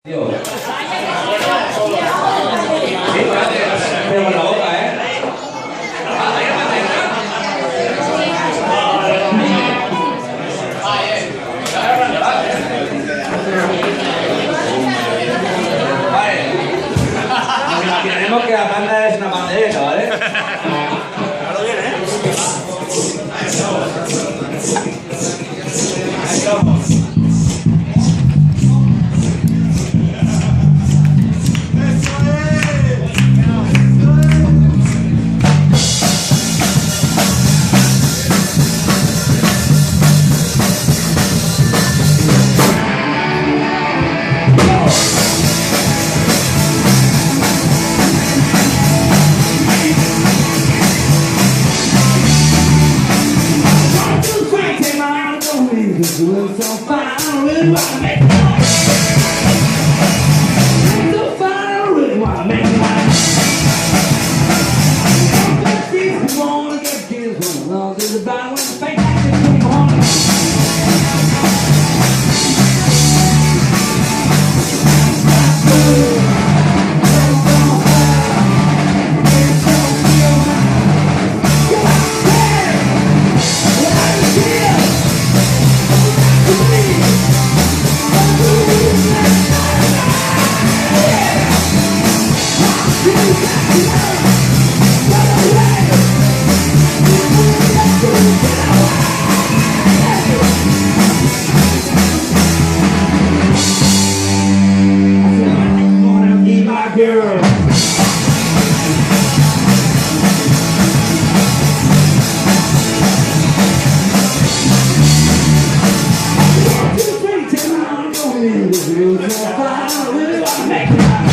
Dios. Pero con la boca, ¿eh? Nos imaginaremos que la banda es una pandereta, ¿vale? Ahora viene, ¿eh? Ahí estamos. Cause you look so fine, I really wanna make it mine. So fine, I really wanna make it mine. If you wanna get this one, love is about when the face is in the morning. Girl. Tell me I'm going to live with you. I really wanna make it.